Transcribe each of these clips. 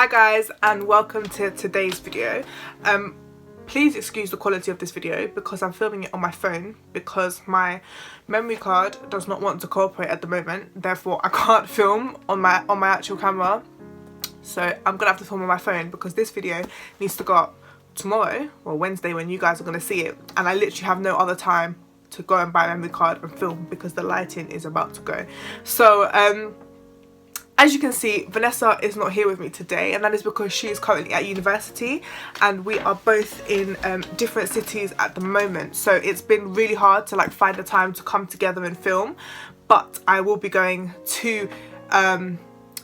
Hi guys, and welcome to today's video. Please excuse the quality of this video because I'm filming it on my phone because my memory card does not want to cooperate at the moment. Therefore I can't film on my actual camera, so I'm gonna have to film on my phone because this video needs to go up tomorrow or Wednesday when you guys are gonna see it, and I literally have no other time to go and buy a memory card and film because the lighting is about to go. So as you can see, Vanessa is not here with me today, and that is because she is currently at university and we are both in different cities at the moment. So it's been really hard to like find the time to come together and film, but I will be going to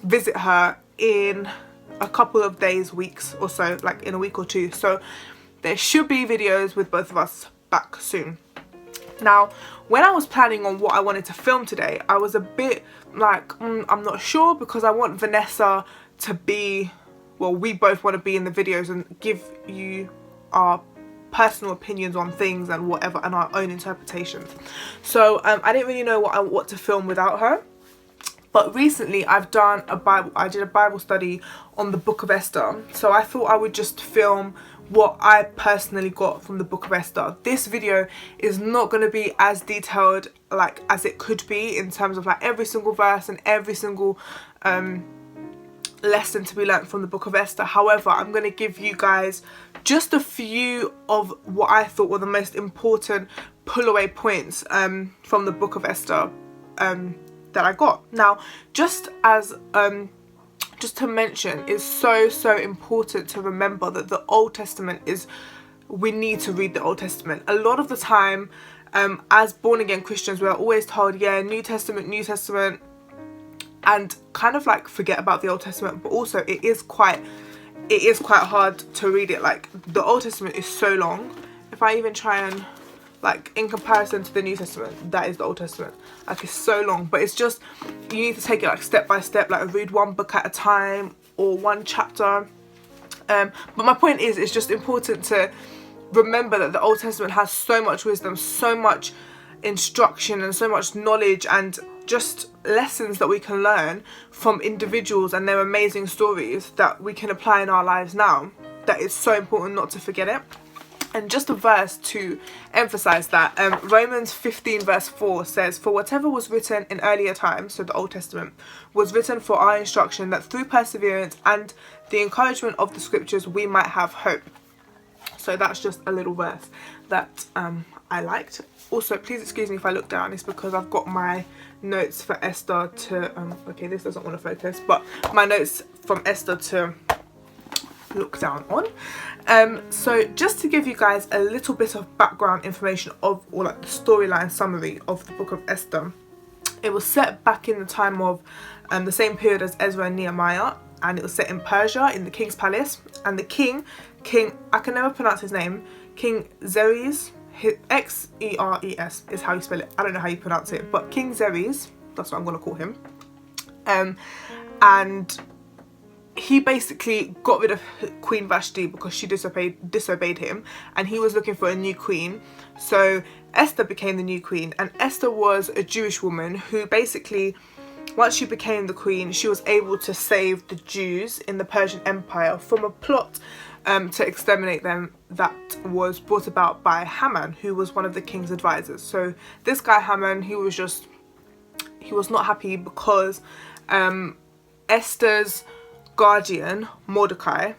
visit her in a couple of days, weeks or so, like in a week or two. So there should be videos with both of us back soon. Now, when I was planning on what I wanted to film today, I was a bit like, I'm not sure, because I want Vanessa to be, well, we both want to be in the videos and give you our personal opinions on things and whatever and our own interpretations. So I didn't really know what to film without her. But recently I did a Bible study on the Book of Esther. So I thought I would just film what I personally got from the Book of Esther. This video is not going to be as detailed like as it could be in terms of like every single verse and every single lesson to be learnt from the Book of Esther. However, I'm going to give you guys just a few of what I thought were the most important pull away points from the Book of Esther that I got. Now, just to mention, it's so important to remember that the Old Testament we need to read the Old Testament. A lot of the time, as born again Christians, we're always told, yeah, New Testament, and kind of like forget about the Old Testament. But also it is quite hard to read it. Like, the Old Testament is so long. If I even try and, like, in comparison to the New Testament, that is the Old Testament. Like, it's so long, but it's just, you need to take it like step by step, like read one book at a time or one chapter. But my point is, it's just important to remember that the Old Testament has so much wisdom, so much instruction and so much knowledge and just lessons that we can learn from individuals and their amazing stories that we can apply in our lives now. That is so important not to forget it. And just a verse to emphasize that, Romans 15 verse 4 says, "For whatever was written in earlier times," so the Old Testament, "was written for our instruction, that through perseverance and the encouragement of the scriptures we might have hope." So that's just a little verse that I liked. Also, please excuse me if I look down. It's because I've got my notes for Esther to, okay, this doesn't want to focus, but my notes from Esther to look down on. So just to give you guys a little bit of background information of, or like the storyline summary of the Book of Esther. It was set back in the time of the same period as Ezra and Nehemiah, and it was set in Persia in the king's palace, and the king, I can never pronounce his name, King Xerxes, X-E-R-E-S is how you spell it. I don't know how you pronounce it, but King Xerxes, that's what I'm going to call him. And he basically got rid of Queen Vashti because she disobeyed him, and he was looking for a new queen. So Esther became the new queen, and Esther was a Jewish woman who basically, once she became the queen, she was able to save the Jews in the Persian Empire from a plot to exterminate them that was brought about by Haman, who was one of the king's advisors. So this guy Haman, he was not happy because Esther's guardian, Mordecai,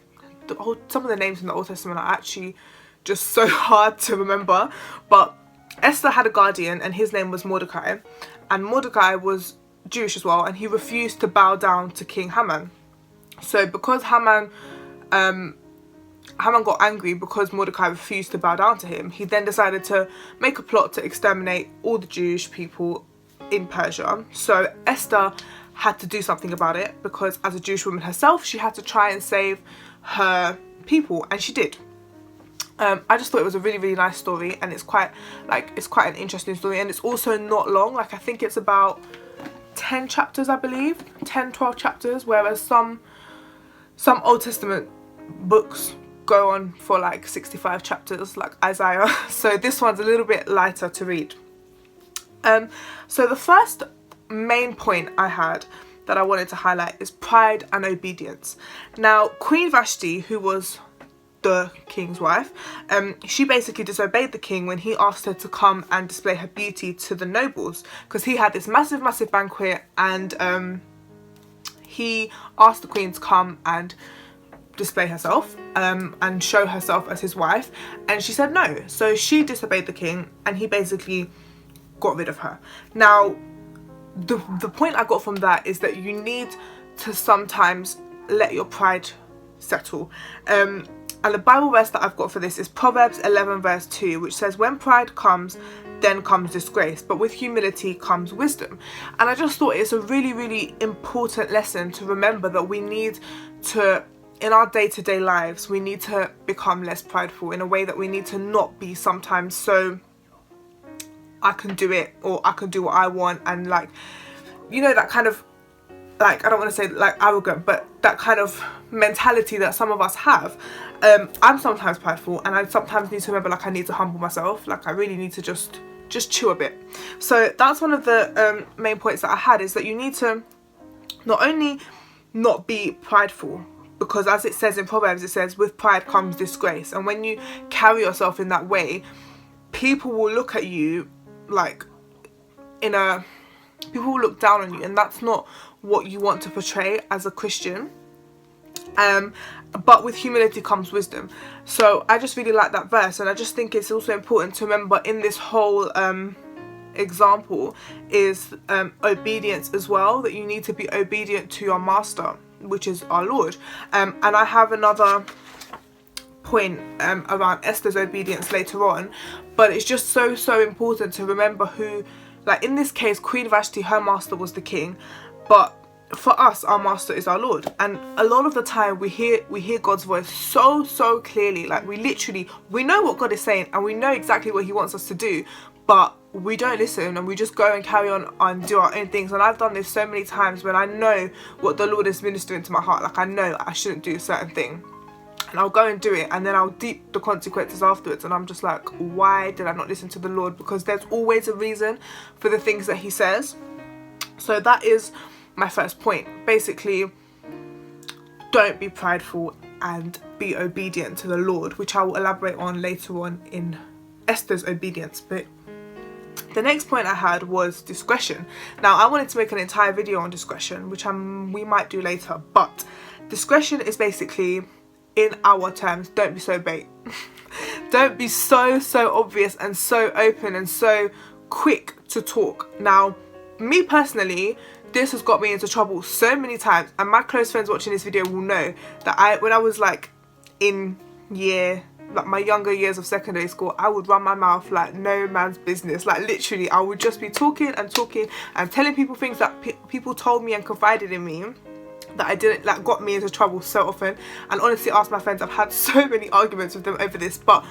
some of the names in the Old Testament are actually just so hard to remember, but Esther had a guardian and his name was Mordecai, and Mordecai was Jewish as well, and he refused to bow down to King Haman. So because Haman got angry because Mordecai refused to bow down to him, he then decided to make a plot to exterminate all the Jewish people in Persia. So Esther had to do something about it because as a Jewish woman herself, she had to try and save her people, and she did. I just thought it was a really nice story, and it's quite an interesting story, and it's also not long. Like, I think it's about 10 chapters, I believe, 10-12 chapters, whereas some Old Testament books go on for like 65 chapters, like Isaiah. So this one's a little bit lighter to read. So the first main point I had that I wanted to highlight is pride and obedience. Now, Queen Vashti, who was the king's wife, she basically disobeyed the king when he asked her to come and display her beauty to the nobles, because he had this massive banquet, and he asked the queen to come and display herself and show herself as his wife, and she said no. So she disobeyed the king and he basically got rid of her. Now, the point I got from that is that you need to sometimes let your pride settle. And the Bible verse that I've got for this is Proverbs 11 verse 2, which says, when pride comes, then comes disgrace, but with humility comes wisdom. And I just thought it's a really important lesson to remember, that we need to, in our day-to-day lives, we need to become less prideful, in a way that we need to not be sometimes so I can do it, or I can do what I want, and like, you know, that kind of, like, I don't want to say like arrogant, but that kind of mentality that some of us have. I'm sometimes prideful, and I sometimes need to remember, like, I need to humble myself. Like, I really need to just chill a bit. So that's one of the main points that I had, is that you need to not only not be prideful, because as it says in Proverbs, it says with pride comes disgrace, and when you carry yourself in that way, people will look at you like people will look down on you, and that's not what you want to portray as a Christian. But with humility comes wisdom. So I just really like that verse, and I just think it's also important to remember in this whole example is obedience as well, that you need to be obedient to your master, which is our Lord. And I have another point around Esther's obedience later on, but it's just so important to remember who, like in this case, Queen Vashti, her master was the king, but for us, our master is our Lord. And a lot of the time we hear God's voice so clearly. Like, we know what God is saying, and we know exactly what he wants us to do, but we don't listen, and we just go and carry on and do our own things. And I've done this so many times when I know what the Lord is ministering to my heart. Like, I know I shouldn't do a certain thing, and I'll go and do it, and then I'll deep the consequences afterwards, and I'm just like, why did I not listen to the Lord? Because there's always a reason for the things that he says. So that is my first point. Basically, don't be prideful and be obedient to the Lord, which I will elaborate on later on in Esther's obedience. But the next point I had was discretion. Now, I wanted to make an entire video on discretion, which we might do later, but discretion is basically, in our terms, don't be so bait. Don't be so obvious and so open and so quick to talk. Now, me personally, this has got me into trouble so many times, and my close friends watching this video will know that when I was like in my younger years of secondary school, I would run my mouth like no man's business. Like, literally, I would just be talking and telling people things that people told me and confided in me that I didn't, like, got me into trouble so often. And honestly, ask my friends, I've had so many arguments with them over this, but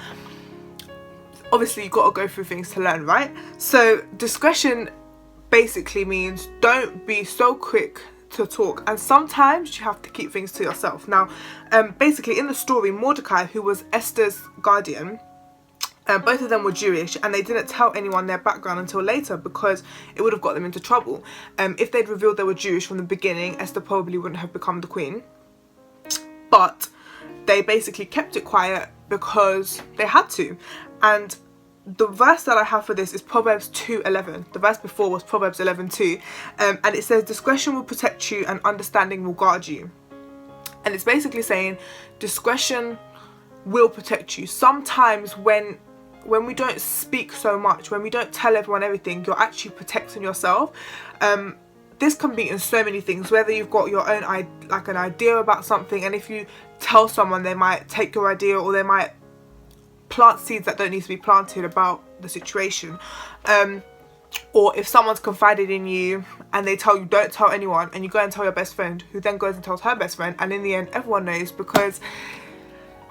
obviously you've got to go through things to learn, right? So discretion basically means don't be so quick to talk, and sometimes you have to keep things to yourself. Now, basically in the story, Mordecai, who was Esther's guardian, both of them were Jewish, and they didn't tell anyone their background until later, because it would have got them into trouble. If they'd revealed they were Jewish from the beginning, Esther probably wouldn't have become the queen, but they basically kept it quiet because they had to. And the verse that I have for this is Proverbs 2:11. The verse before was Proverbs 11:2, and it says, discretion will protect you and understanding will guard you. And it's basically saying discretion will protect you. Sometimes when we don't speak so much, when we don't tell everyone everything, you're actually protecting yourself. This can be in so many things, whether you've got your own an idea about something, and if you tell someone, they might take your idea, or they might plant seeds that don't need to be planted about the situation. Or if someone's confided in you and they tell you don't tell anyone, and you go and tell your best friend, who then goes and tells her best friend, and in the end everyone knows, because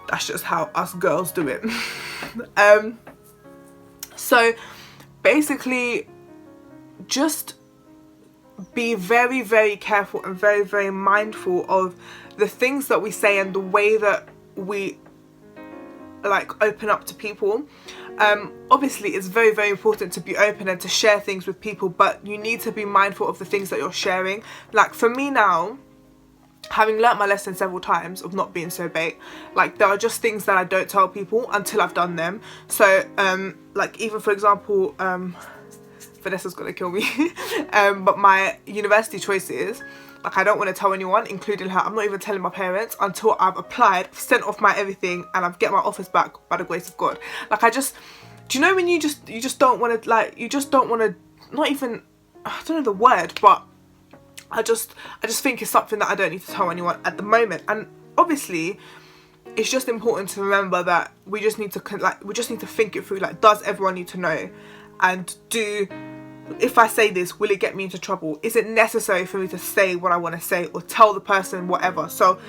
that's just how us girls do it. So basically, just be very careful and very mindful of the things that we say and the way that we like open up to people. Obviously it's very, very important to be open and to share things with people, but you need to be mindful of the things that you're sharing. Like for me now, having learnt my lesson several times of not being so bait, like there are just things that I don't tell people until I've done them. So like even for example, Vanessa's gonna kill me, but my university choices, like I don't want to tell anyone, including her. I'm not even telling my parents until I've applied, sent off my everything, and I've get my offers back by the grace of God. Like I just, do you know when you just don't want to, like, you just don't want to, not even, I don't know the word, but I just think it's something that I don't need to tell anyone at the moment. And obviously it's just important to remember that we just need to think it through. Like, does everyone need to know? And if I say this, will it get me into trouble? Is it necessary for me to say what I want to say or tell the person whatever? So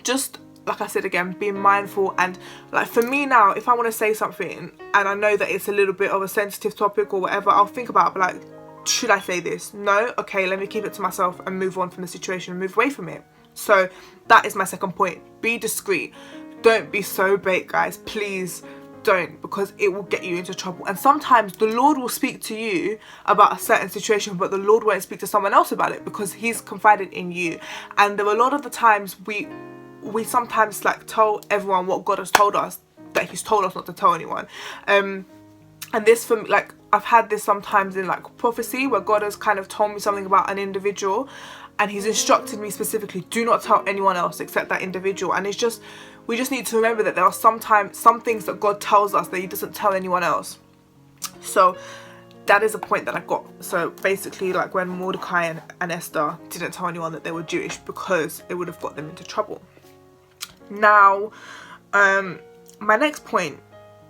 just like I said again, being mindful. And like for me now, if I want to say something and I know that it's a little bit of a sensitive topic or whatever, I'll think about it, but like, should I say this? No? Okay, let me keep it to myself and move on from the situation and move away from it. So that is my second point. Be discreet. Don't be so bait, guys. Please don't, because it will get you into trouble. And sometimes the Lord will speak to you about a certain situation, but the Lord won't speak to someone else about it because he's confided in you. And there are a lot of the times we sometimes like tell everyone what God has told us, that he's told us not to tell anyone. And this, for me, like I've had this sometimes in like prophecy where God has kind of told me something about an individual and he's instructed me specifically, do not tell anyone else except that individual. And it's just, we just need to remember that there are sometimes some things that God tells us that he doesn't tell anyone else. So that is a point that I got. So basically, like when Mordecai and Esther didn't tell anyone that they were Jewish because it would have got them into trouble. Now, my next point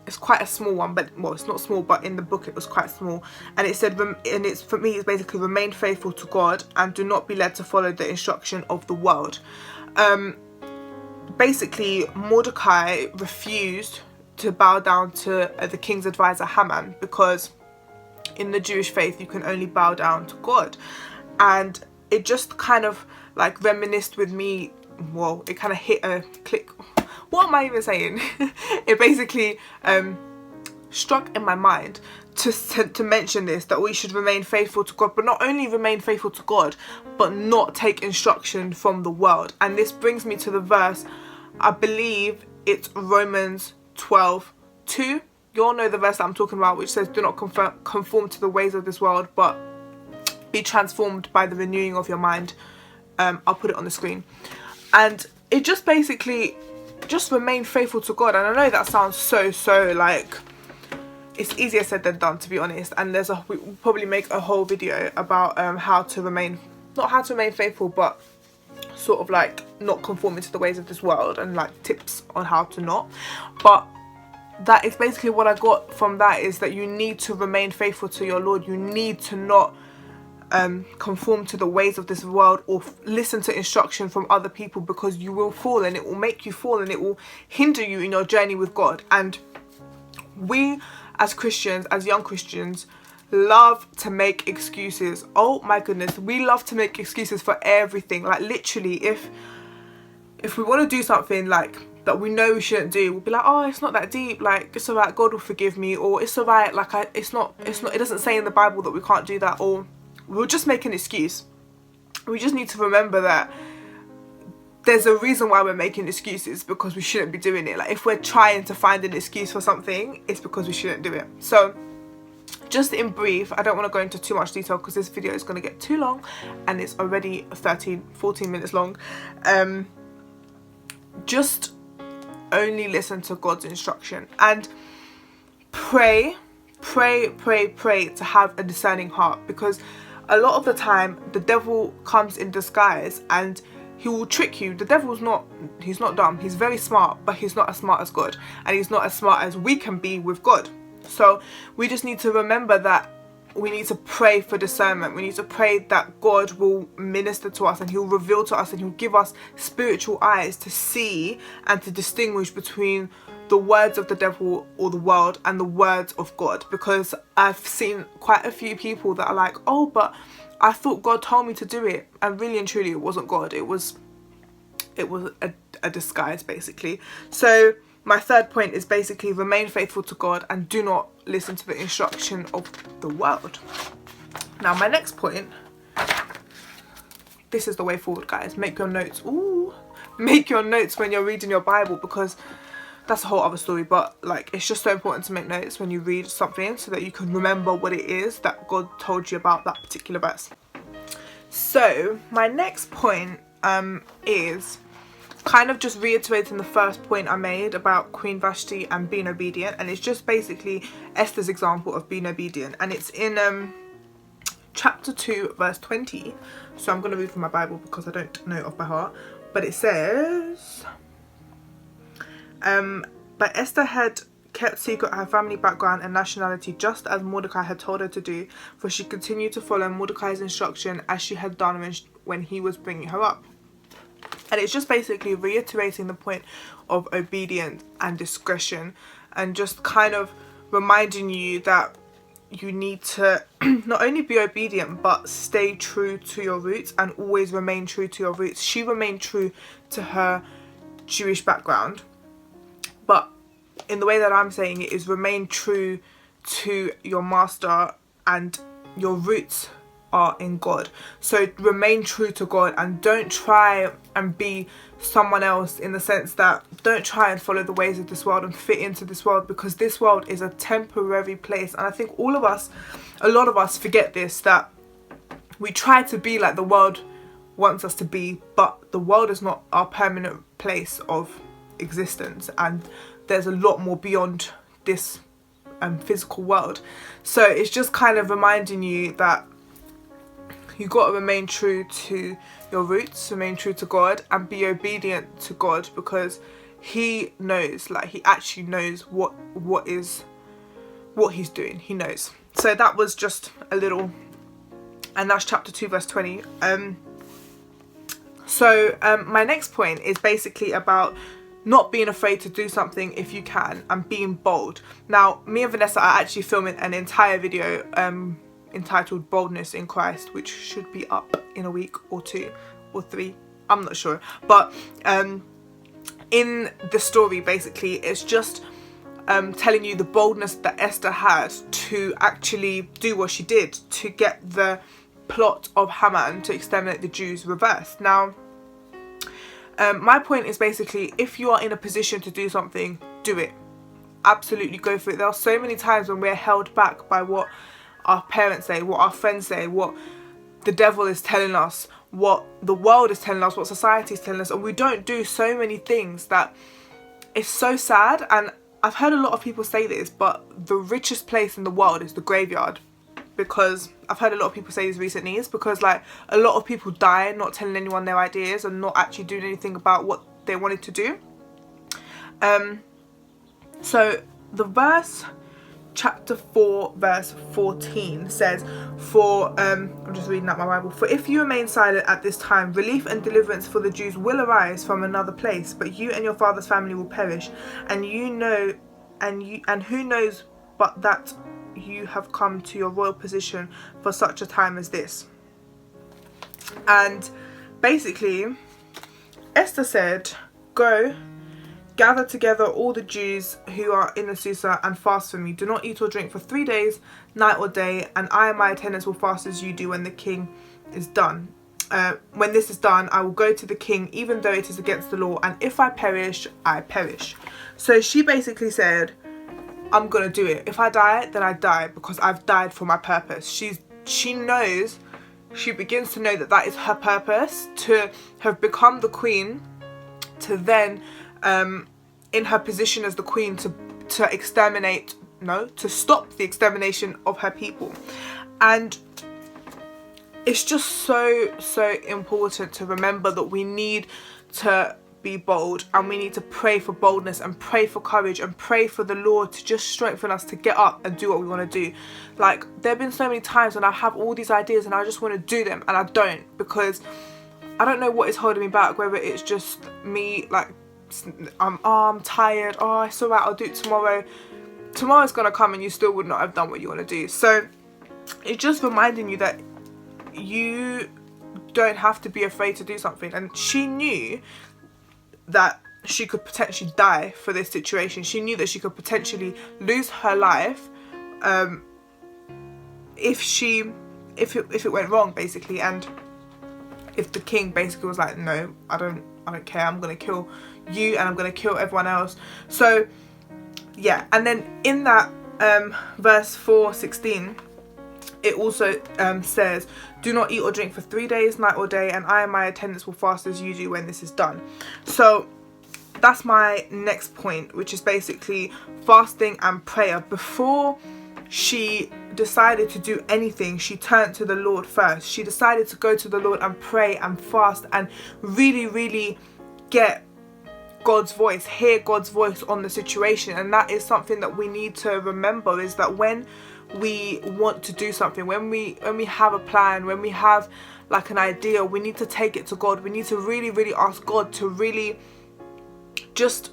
is quite a small one, but well, it's not small, but in the book it was quite small. And it said, and it's, for me, it's basically remain faithful to God and do not be led to follow the instruction of the world. Basically, Mordecai refused to bow down to the king's advisor Haman, because in the Jewish faith you can only bow down to God. And it just kind of like reminisced with me, well, it kind of hit a click. What am I even saying? It basically struck in my mind to mention this, that we should remain faithful to God, but not only remain faithful to God, but not take instruction from the world. And this brings me to the verse, I believe it's Romans 12:2. You all know the verse that I'm talking about, which says, do not conform to the ways of this world, but be transformed by the renewing of your mind. I'll put it on the screen. And it just basically, just remain faithful to God. And I know that sounds so like, it's easier said than done, to be honest. And we will probably make a whole video about how to remain, not how to remain faithful, but sort of like not conforming to the ways of this world, and like tips on how to not. But that is basically what I got from that, is that you need to remain faithful to your Lord. You need to not conform to the ways of this world or listen to instruction from other people, because you will fall, and it will make you fall, and it will hinder you in your journey with God. And we as Christians, as young Christians, love to make excuses. Oh my goodness, we love to make excuses for everything. Like literally, if we want to do something like that we know we shouldn't do, we'll be like, oh, it's not that deep, like it's alright, God will forgive me, or it's alright, like it doesn't say in the Bible that we can't do that, or we'll just make an excuse. We just need to remember that there's a reason why we're making excuses, because we shouldn't be doing it. Like if we're trying to find an excuse for something, it's because we shouldn't do it. So just in brief, I don't want to go into too much detail because this video is going to get too long, and it's already 13-14 minutes long. Just only listen to God's instruction and pray to have a discerning heart, because a lot of the time the devil comes in disguise and he will trick you. The devil's he's not dumb, he's very smart, but he's not as smart as God, and he's not as smart as we can be with God. So we just need to remember that we need to pray for discernment. We need to pray that God will minister to us, and he'll reveal to us, and he'll give us spiritual eyes to see and to distinguish between the words of the devil or the world and the words of God. Because I've seen quite a few people that are like, oh, but I thought God told me to do it, and really and truly it wasn't God, it was a disguise basically. So my third point is basically remain faithful to God and do not listen to the instruction of the world. Now my next point, this is the way forward, guys. Make your notes. Ooh, make your notes when you're reading your Bible, because that's a whole other story, but like it's just so important to make notes when you read something so that you can remember what it is that God told you about that particular verse. So my next point is kind of just reiterating the first point I made about Queen Vashti and being obedient, and it's just basically Esther's example of being obedient, and it's in chapter 2 verse 20. So I'm going to read from my Bible because I don't know it off by heart, but it says but Esther had kept secret her family background and nationality, just as Mordecai had told her to do, for she continued to follow Mordecai's instruction as she had done when he was bringing her up. And it's just basically reiterating the point of obedience and discretion, and just kind of reminding you that you need to not only be obedient but stay true to your roots and always remain true to your roots. She remained true to her Jewish background, but in the way that I'm saying it is remain true to your master, and your roots are in God. So remain true to God and don't try and be someone else, in the sense that don't try and follow the ways of this world and fit into this world, because this world is a temporary place. And I think a lot of us forget this, that we try to be like the world wants us to be, but the world is not our permanent place of existence, and there's a lot more beyond this physical world. So it's just kind of reminding you that you got to remain true to your roots, remain true to God, and be obedient to God, because he knows, like he actually knows what he's doing. He knows. So that was just a little, and that's chapter 2 verse 20. My next point is basically about not being afraid to do something if you can, and being bold. Now me and Vanessa are actually filming an entire video entitled Boldness in Christ, which should be up in a week or 2 or 3, I'm not sure, but in the story basically it's just telling you the boldness that Esther had to actually do what she did to get the plot of Haman to exterminate the Jews reversed. Now my point is basically, if you are in a position to do something, do it. Absolutely go for it. There are so many times when we're held back by what our parents say, what our friends say, what the devil is telling us, what the world is telling us, what society is telling us, and we don't do so many things that it's so sad. And I've heard a lot of people say this, but the richest place in the world is the graveyard, because I've heard a lot of people say this recently. It's because like a lot of people die not telling anyone their ideas and not actually doing anything about what they wanted to do. So the verse, chapter 4 verse 14 says, I'm just reading out my Bible, for if you remain silent at this time, relief and deliverance for the Jews will arise from another place, but you and your father's family will perish, and who knows but that you have come to your royal position for such a time as this. And basically Esther said, go, gather together all the Jews who are in the Susa and fast for me. Do not eat or drink for 3 days, night or day, and I and my attendants will fast as you do when the king is done. When this is done, I will go to the king, even though it is against the law, and if I perish, I perish. So she basically said, I'm gonna do it. If I die, then I die, because I've died for my purpose. She knows, she begins to know that that is her purpose, to have become the queen, to then in her position as the queen to stop the extermination of her people. And it's just so important to remember that we need to be bold, and we need to pray for boldness and pray for courage and pray for the Lord to just strengthen us to get up and do what we want to do. Like, there have been so many times when I have all these ideas and I just want to do them and I don't, because I don't know what is holding me back, whether it's just me like I'm tired, oh it's alright, I'll do it tomorrow. Tomorrow's gonna come and you still would not have done what you want to do. So it's just reminding you that you don't have to be afraid to do something. And she knew that she could potentially die for this situation. She knew that she could potentially lose her life if it went wrong, basically, and if the king basically was like, no, I don't care, I'm gonna kill you and I'm gonna kill everyone else. So yeah, and then in that verse 4:16, it also says, do not eat or drink for 3 days, night or day, and I and my attendants will fast as you do when this is done. So that's my next point, which is basically fasting and prayer. Before she decided to do anything, she turned to the Lord first. She decided to go to the Lord and pray and fast and really get God's voice, hear God's voice on the situation. And that is something that we need to remember, is that when we want to do something, when we have a plan, when we have like an idea, we need to take it to God. We need to really ask God to really just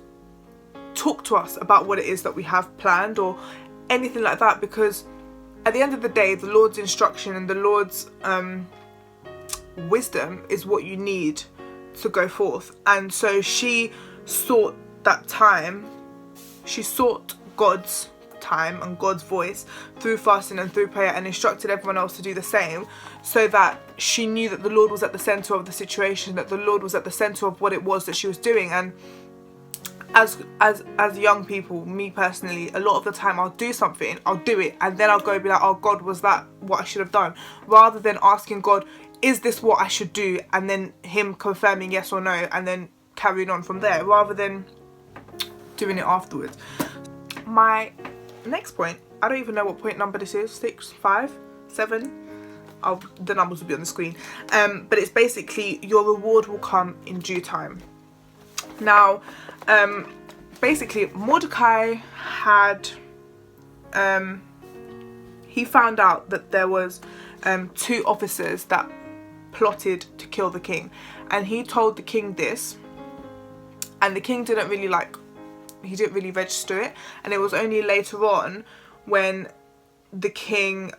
talk to us about what it is that we have planned or anything like that, because at the end of the day, the Lord's instruction and the Lord's wisdom is what you need to go forth. And so she sought that time, she sought God's time and God's voice through fasting and through prayer, and instructed everyone else to do the same, so that she knew that the Lord was at the center of the situation, that the Lord was at the center of what it was that she was doing. And as young people, me personally, a lot of the time I'll do something, I'll do it, and then I'll go be like, oh God, was that what I should have done? Rather than asking God, is this what I should do? And then him confirming yes or no, and then carrying on from there, rather than doing it afterwards. My next point, I don't even know what point number this is, 6, 5, 7. The numbers will be on the screen. But it's basically, your reward will come in due time. Now, basically Mordecai had, he found out that there was 2 officers that plotted to kill the king, and he told the king this, and the king didn't really he didn't really register it. And it was only later on when the king,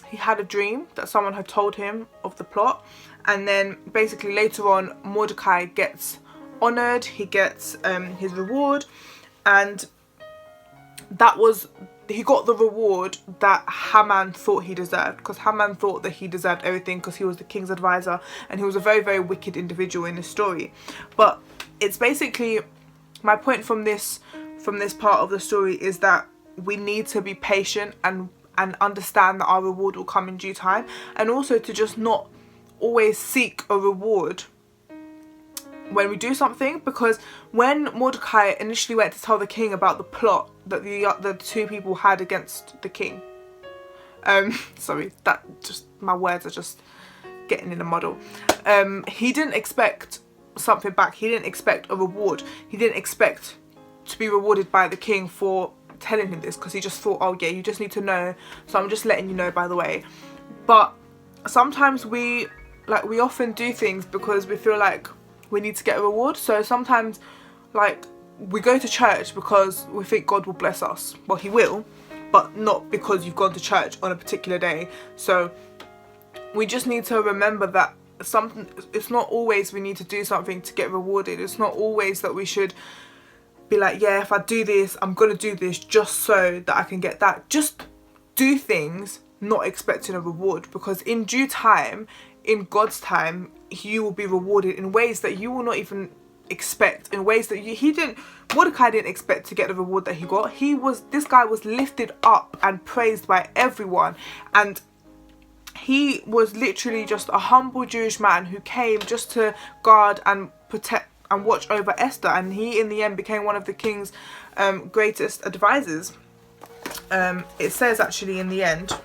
he had a dream that someone had told him of the plot, and then basically later on Mordecai gets honoured, he gets his reward, and that was, he got the reward that Haman thought he deserved, because Haman thought that he deserved everything because he was the king's advisor, and he was a very wicked individual in this story. But it's basically, my point from this part of the story is that we need to be patient and understand that our reward will come in due time, and also to just not always seek a reward when we do something. Because when Mordecai initially went to tell the king about the plot that the 2 people had against the king, sorry, that just, my words are just getting in a muddle. He didn't expect something back. He didn't expect a reward. He didn't expect to be rewarded by the king for telling him this, because he just thought, oh yeah, you just need to know, so I'm just letting you know, by the way. But sometimes we often do things because we feel like we need to get a reward. So sometimes we go to church because we think God will bless us. Well, he will, but not because you've gone to church on a particular day. So we just need to remember that it's not always we need to do something to get rewarded. It's not always that we should be like, yeah, if I do this, I'm gonna do this just so that I can get that. Just do things not expecting a reward, because in due time, in God's time, you will be rewarded in ways that you will not even expect, in ways that Mordecai didn't expect to get the reward that he got. This guy was lifted up and praised by everyone, and he was literally just a humble Jewish man who came just to guard and protect and watch over Esther, and he in the end became one of the king's greatest advisors. It says actually in the end,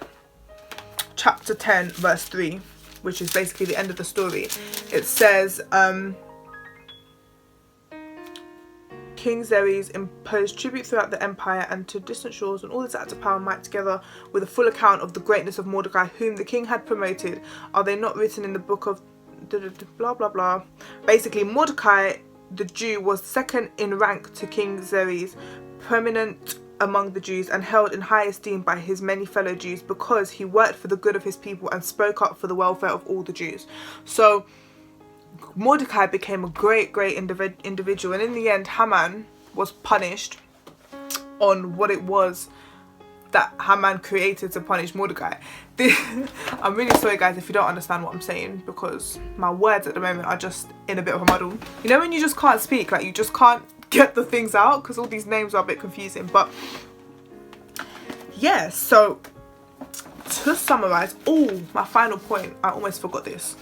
chapter 10 verse 3, which is basically the end of the story, it says King Xerxes imposed tribute throughout the empire and to distant shores, and all this active power and might, together with a full account of the greatness of Mordecai, whom the king had promoted. Are they not written in the book of blah blah blah? Basically, Mordecai the Jew was second in rank to King Xerxes, prominent among the Jews and held in high esteem by his many fellow Jews, because he worked for the good of his people and spoke up for the welfare of all the Jews. So Mordecai became a great individual, and in the end Haman was punished on what it was that Haman created to punish Mordecai. I'm really sorry guys if you don't understand what I'm saying, because my words at the moment are just in a bit of a muddle. You know when you just can't speak, like you just can't get the things out because all these names are a bit confusing. But yeah, so to summarize, my final point, I almost forgot this.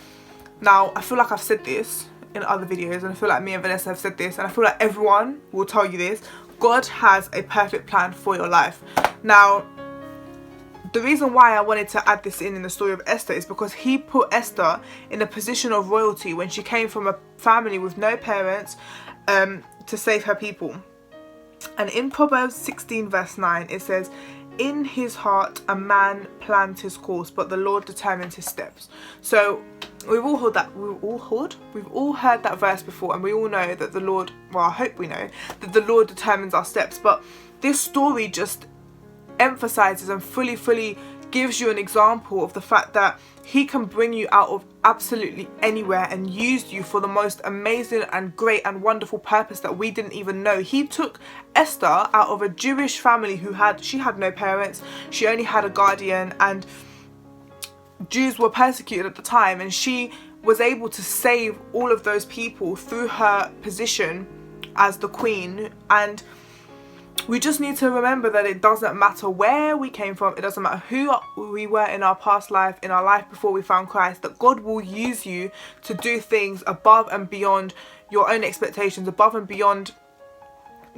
Now I feel like I've said this in other videos, and I feel like me and Vanessa have said this, and I feel like everyone will tell you this: God has a perfect plan for your life. Now the reason why I wanted to add this in the story of Esther is because he put Esther in a position of royalty when she came from a family with no parents, to save her people. And in Proverbs 16 verse 9 it says, "In his heart a man plans his course, but the Lord determines his steps." So we've all heard that verse before, and we all know that the Lord, well, I hope we know that the Lord determines our steps. But this story just emphasizes and fully gives you an example of the fact that he can bring you out of absolutely anywhere and use you for the most amazing and great and wonderful purpose that we didn't even know. He took Esther out of a Jewish family she had no parents, she only had a guardian, and Jews were persecuted at the time, and she was able to save all of those people through her position as the queen. And we just need to remember that it doesn't matter where we came from, it doesn't matter who we were in our past life, in our life before we found Christ, that God will use you to do things above and beyond your own expectations, above and beyond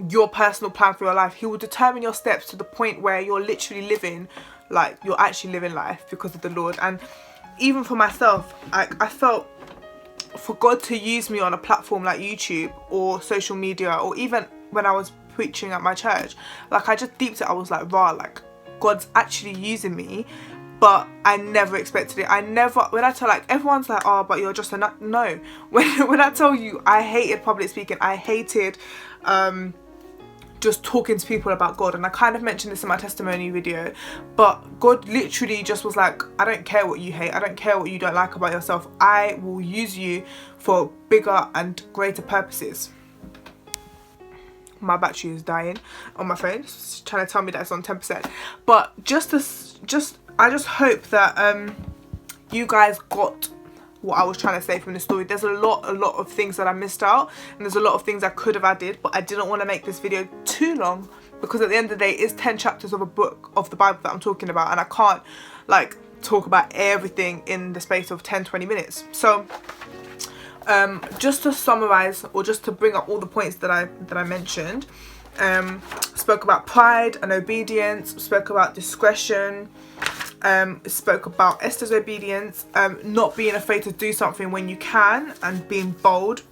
your personal plan for your life. He will determine your steps to the point where you're literally living, like you're actually living life because of the Lord. And even for myself, I felt for God to use me on a platform like YouTube or social media, or even when I was preaching at my church, like I just deeped it. I was like, rah, like God's actually using me. But I never expected it. When I tell, like, everyone's like, oh, but you're just a nut. No, when I tell you I hated public speaking, I hated just talking to people about God, and I kind of mentioned this in my testimony video, but God literally just was like, I don't care what you hate, I don't care what you don't like about yourself, I will use you for bigger and greater purposes. My battery is dying on my phone, it's trying to tell me that it's on 10%. But I just hope that you guys got what I was trying to say from the story. There's a lot of things that I missed out, and there's a lot of things I could have added, but I didn't want to make this video too long, because at the end of the day it's 10 chapters of a book of the Bible that I'm talking about, and I can't like talk about everything in the space of 10-20 minutes. So just to summarize, or just to bring up all the points that I mentioned, spoke about pride and obedience, spoke about discretion, spoke about Esther's obedience, not being afraid to do something when you can, and being bold,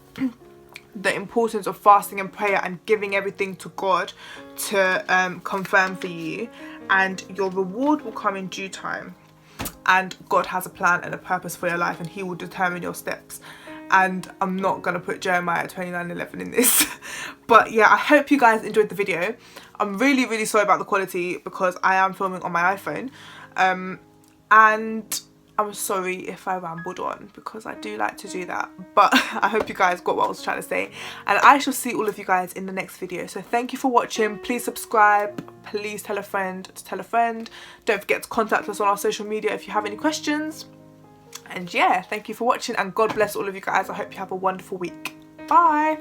the importance of fasting and prayer and giving everything to God to confirm for you, and your reward will come in due time, and God has a plan and a purpose for your life, and he will determine your steps. And I'm not going to put Jeremiah 29:11 in this. But yeah, I hope you guys enjoyed the video. I'm really sorry about the quality, because I am filming on my iPhone. And I'm sorry if I rambled on, because I do like to do that. But I hope you guys got what I was trying to say. And I shall see all of you guys in the next video. So thank you for watching. Please subscribe. Please tell a friend to tell a friend. Don't forget to contact us on our social media if you have any questions. And yeah, thank you for watching, and God bless all of you guys. I hope you have a wonderful week. Bye.